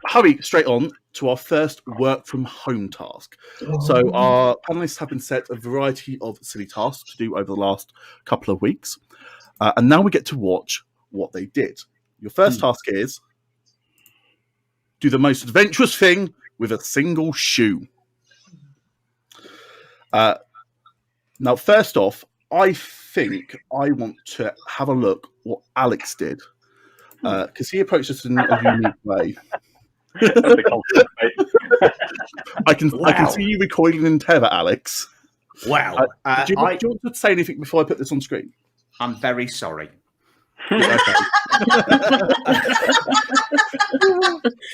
hurry straight on to our first work from home task. So our panelists have been set a variety of silly tasks to do over the last couple of weeks. And now we get to watch what they did. Your first task is do the most adventurous thing with a single shoe. Now, first off, I think I want to have a look what Alex did because he approached us in a unique way. I can see you recoiling in terror, Alex. Wow. Do you want to say anything before I put this on screen? I'm very sorry. Okay.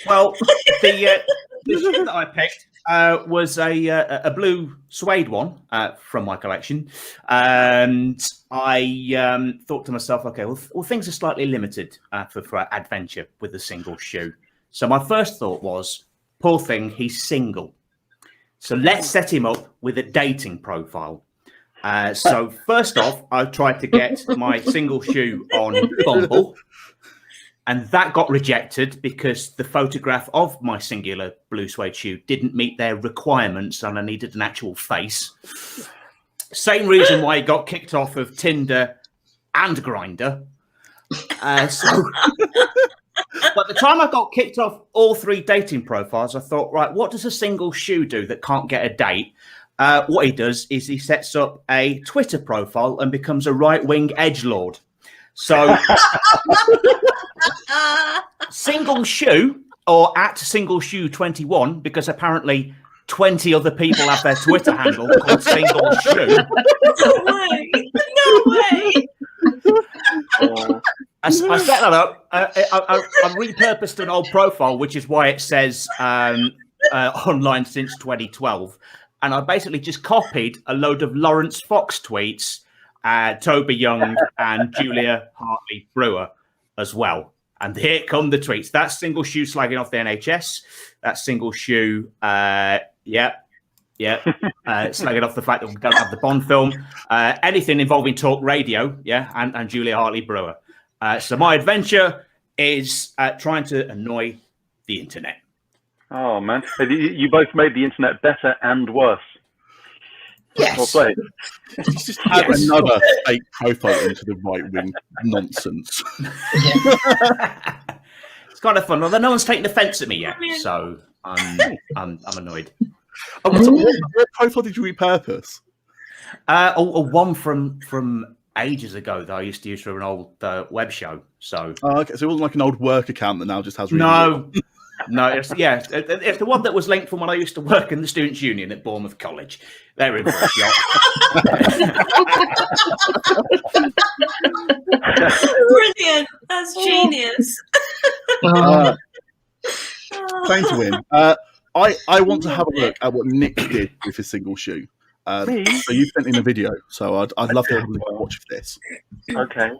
Well, the shoe that I picked was a blue suede one from my collection, and I thought to myself, okay, well, things are slightly limited for adventure with a single shoe. So my first thought was, poor thing, he's single. So let's set him up with a dating profile. So first off, I tried to get my single shoe on Bumble, and that got rejected because the photograph of my singular blue suede shoe didn't meet their requirements and I needed an actual face. Same reason why it got kicked off of Tinder and Grindr. So by the time I got kicked off all three dating profiles, I thought, right, what does a single shoe do that can't get a date? What he does is he sets up a Twitter profile and becomes a right-wing edgelord. So single shoe or at single shoe 21, because apparently 20 other people have their Twitter handle called single shoe. No way. No way. I set that up. I repurposed an old profile, which is why it says online since 2012. And I basically just copied a load of Lawrence Fox tweets, Toby Young and Julia Hartley Brewer as well. And here come the tweets. That's single shoe slagging off the NHS. That's single shoe, slagging off the fact that we don't have the Bond film. Anything involving talk radio, and Julia Hartley Brewer. So my adventure is trying to annoy the internet. Oh, man. You both made the internet better and worse. Yes. Well played. You just add another fake profile into the right-wing nonsense. It's kind of fun. Although no one's taken offence at me yet, so I'm annoyed. What profile did you repurpose? One from ages ago that I used to use for an old web show. So Okay, so it wasn't like an old work account that now just has. No, it's the one that was linked from when I used to work in the Students' Union at Bournemouth College. They're in for a shot. Brilliant. That's genius. Claim to win. I want to have a look at what Nick did with his single shoe. So you sent in a video, so I'd love to have a watch of this. Okay.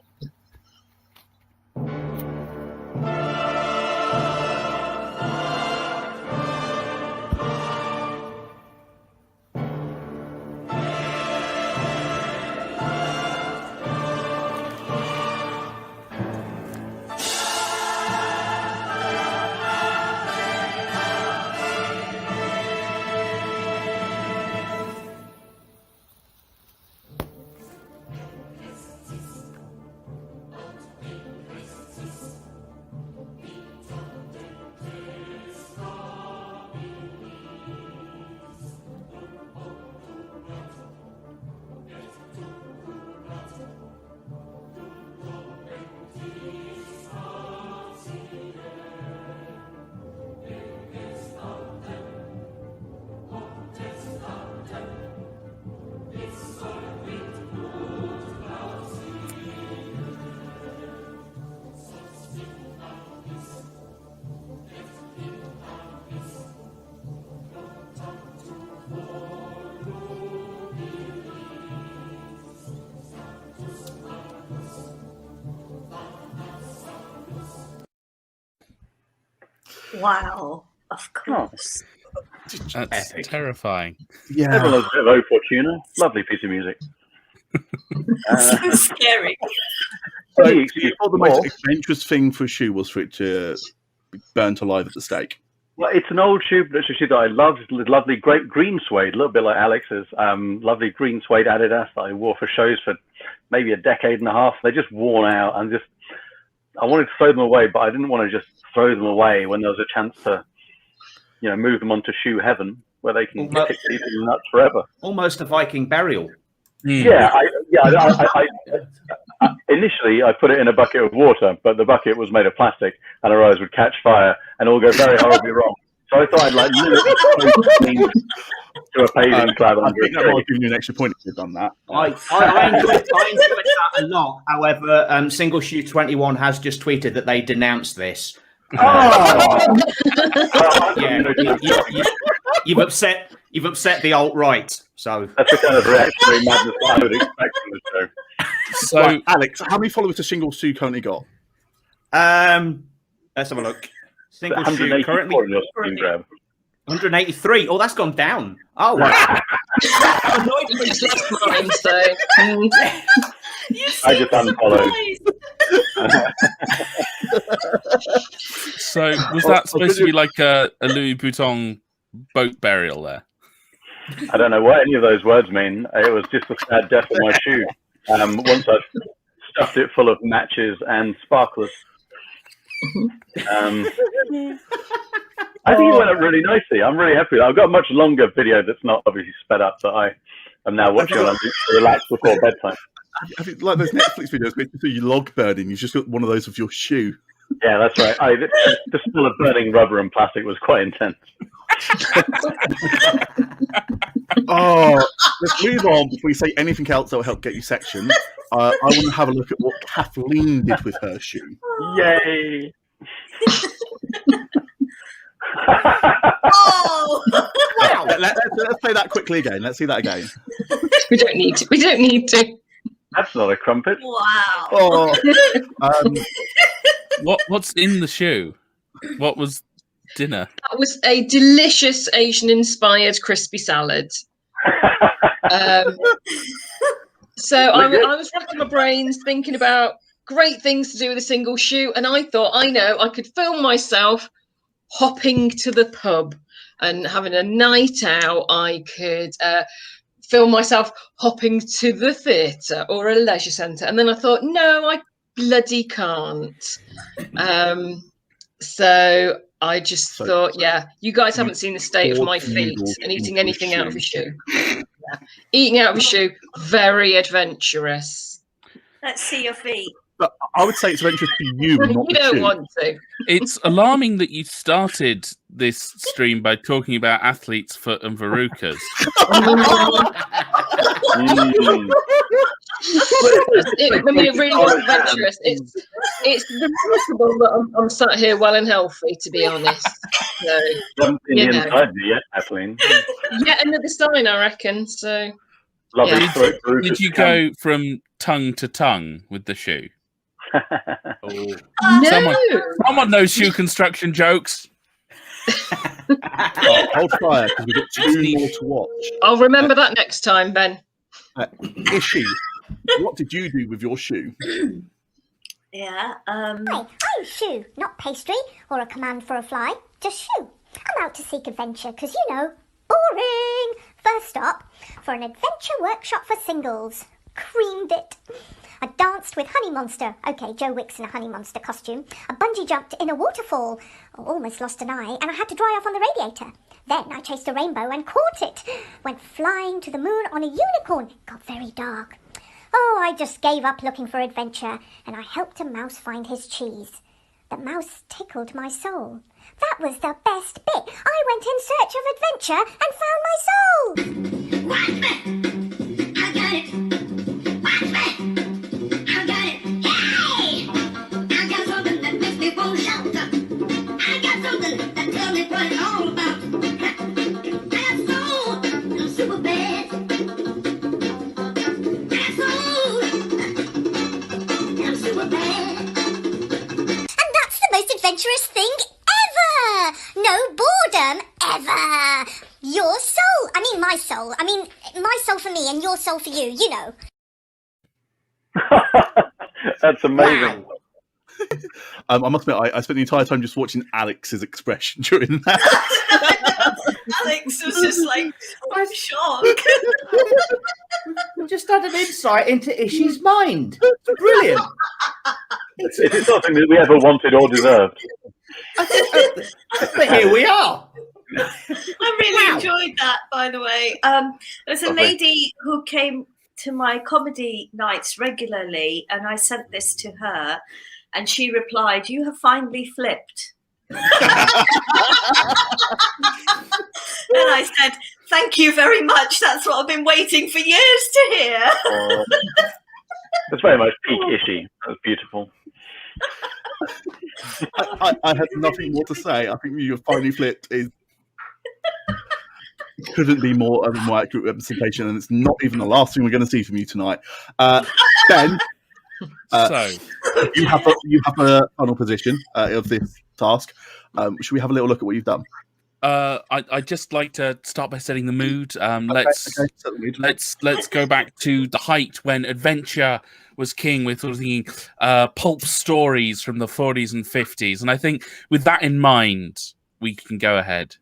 Wow. Of course. That's Epic. terrifying. Yeah. Everyone loves a bit of O Fortuna. Lovely piece of music. So scary. So you thought the most adventurous thing for a shoe was for it to be burnt alive at the stake? Well, it's an old shoe, but it's a shoe that I love. It's lovely, great green suede, a little bit like Alex's. Lovely green suede Adidas that I wore for shows for maybe a decade and a half. They're just worn out, and I wanted to throw them away, but I didn't want to just throw them away when there was a chance to, move them onto shoe heaven where they can kick people in the nuts forever. Almost a Viking burial. Yeah, initially I put it in a bucket of water, but the bucket was made of plastic, and I realized would catch fire and all go very horribly wrong. So I thought I'd to a paving slab. I think that might have given you an extra point if you've done that. I enjoyed that a lot. However, Single Shoe 21 has just tweeted that they denounced this. You've upset the alt-right. So that's the kind of reactionary madness I would expect from the show. So, right, Alex, how many followers has Single Shoe currently got? Let's have a look. Single Shoe currently 183. Oh, that's gone down. Oh, wow. I just unfollowed. So was that supposed to be like a Louis Vuitton boat burial there? I don't know what any of those words mean. It was just a sad death of my shoe. Once I stuffed it full of matches and sparklers. I think it went up really nicely. I'm really happy. I've got a much longer video that's not obviously sped up that I am now watching on to relax before bedtime. I think like those Netflix videos where you log burning, you've just got one of those of your shoe. Yeah, that's right. The smell of burning rubber and plastic was quite intense. Let's move on before we say anything else that will help get you section. I want to have a look at what Kathleen did with her shoe. Yay! Oh! Wow. Let's play that quickly again. Let's see that again. We don't need to. That's not a crumpet. Wow. What's in the shoe? What was dinner? That was a delicious Asian-inspired crispy salad. So I was racking my brains thinking about great things to do with a single shoe, and I thought, I could film myself hopping to the pub and having a night out. I could film myself hopping to the theatre or a leisure centre, and then I thought, no, I bloody can't. So I just thought, you guys haven't seen the state of my feet, and eating anything out of a shoe. Eating out of a shoe, very adventurous. Let's see your feet. But I would say it's adventurous for you, not You the don't shoe. want to. It's alarming that you started this stream by talking about athlete's foot and verrucas. It really was adventurous. It's remarkable that I'm sat here well and healthy, to be honest. So, Haven't seen the inside of you yet, Kathleen. yet another sign, I reckon. So, Lovely Yeah. throat verrucas Did you to come. go from tongue to tongue with the shoe? no. Someone knows shoe construction jokes. Hold fire, because we've got two more to watch. I'll remember that next time, Ben. Ishi, what did you do with your shoe? Yeah. Hi, I'm shoe, not pastry or a command for a fly, just shoe. I'm out to seek adventure because, boring. First stop for an adventure workshop for singles. Creamed it. I danced with Honey Monster. Okay, Joe Wicks in a Honey Monster costume. I bungee jumped in a waterfall. Almost lost an eye, and I had to dry off on the radiator. Then I chased a rainbow and caught it. Went flying to the moon on a unicorn. It got very dark. Oh, I just gave up looking for adventure, and I helped a mouse find his cheese. The mouse tickled my soul. That was the best bit. I went in search of adventure and found my soul. Watch me! I got it! Watch me! I got it! Hey! I got something that makes me want to shout. I got something that tells me what it's all about. I got soul, and I'm super bad. I got soul, and I'm super bad. And that's the most adventurous thing ever. No boredom ever. Your soul. I mean, my soul. I mean, my soul for me and your soul for you, That's amazing. I must admit, I spent the entire time just watching Alex's expression during that. Alex was just like, I'm shocked. We've just had an insight into Ishi's mind. It's brilliant. It's something that we ever wanted or deserved. But here we are. I really enjoyed that, by the way. There's a lady who came to my comedy nights regularly, and I sent this to her, and she replied, "You have finally flipped." And I said, "Thank you very much. That's what I've been waiting for years to hear." It's very much peak Ishi. That was beautiful. I have nothing more to say. I think you finally flipped is couldn't be more of a more accurate representation, and it's not even the last thing we're going to see from you tonight. Ben, So you have a final position of this task. Should we have a little look at what you've done? I'd just like to start by setting the mood. Let's go back to the height when adventure was king. We're sort of thinking pulp stories from the 40s and 50s, and I think with that in mind, we can go ahead.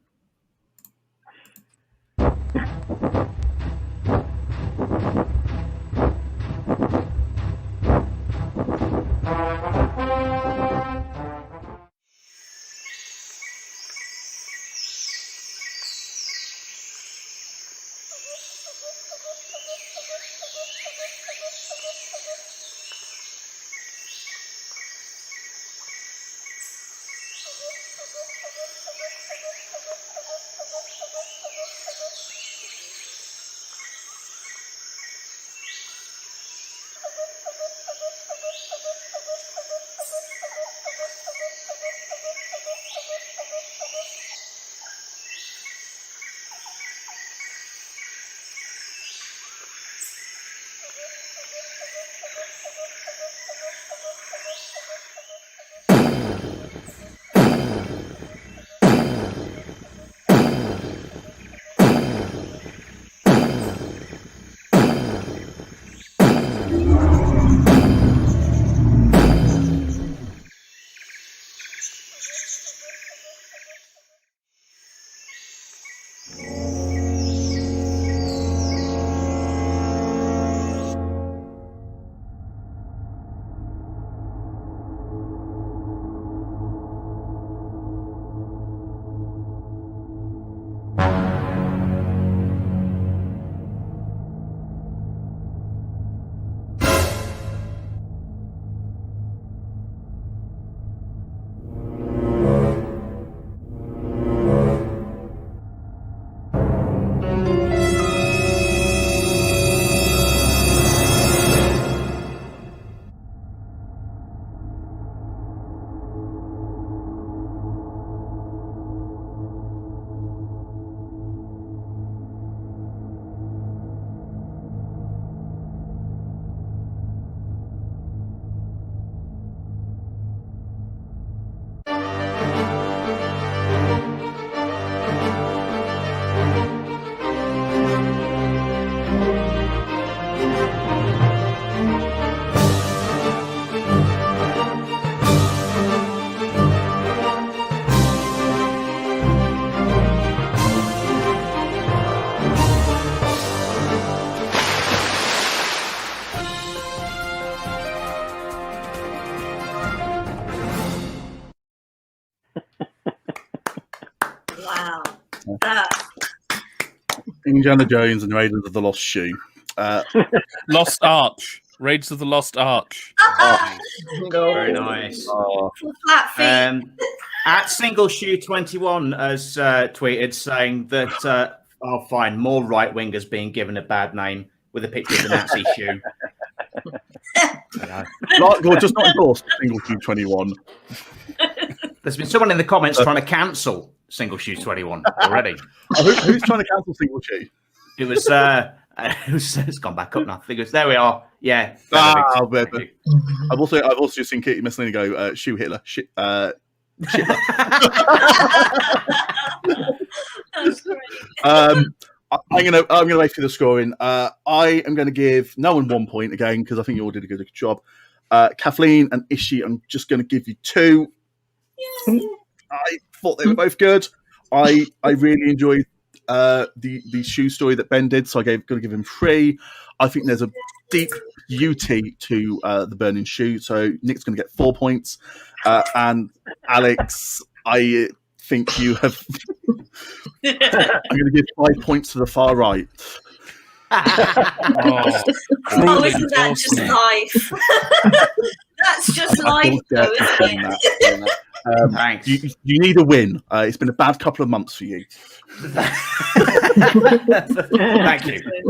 Wow. Indiana Jones and Raiders of the Lost Shoe. Lost Arch. Raiders of the Lost Arch. Very nice. Flat feet. At Single Shoe 21 has tweeted saying that I'll find more right wingers being given a bad name with a picture of the Nazi shoe. Well, just not endorsed Single Shoe 21. There's been someone in the comments trying to cancel Single Shoe 21 already. Who's trying to cancel Single Shoe? It was it's gone back up now. I think it's there we are. Yeah. I've also just seen Katie Messalina go shoe Hitler. Hitler. That's great. I'm gonna wait for the scoring. I am going to give no one 1 point again because I think you all did a good job. Kathleen and Ishi, I'm just going to give you 2. I thought they were both good. I really enjoyed the shoe story that Ben did, so I got to give him 3. I think there's a deep beauty to the burning shoe, so Nick's going to get 4 points. And Alex, I think you have. I'm going to give 5 points to the far right. Oh, isn't that just life? That's just life, though, isn't it? Thanks. You need a win. It's been a bad couple of months for you.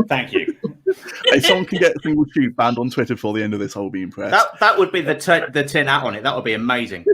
Thank you. If someone can get a single shoot banned on Twitter before the end of this, I'll be impressed. That would be the tin hat on it. That would be amazing.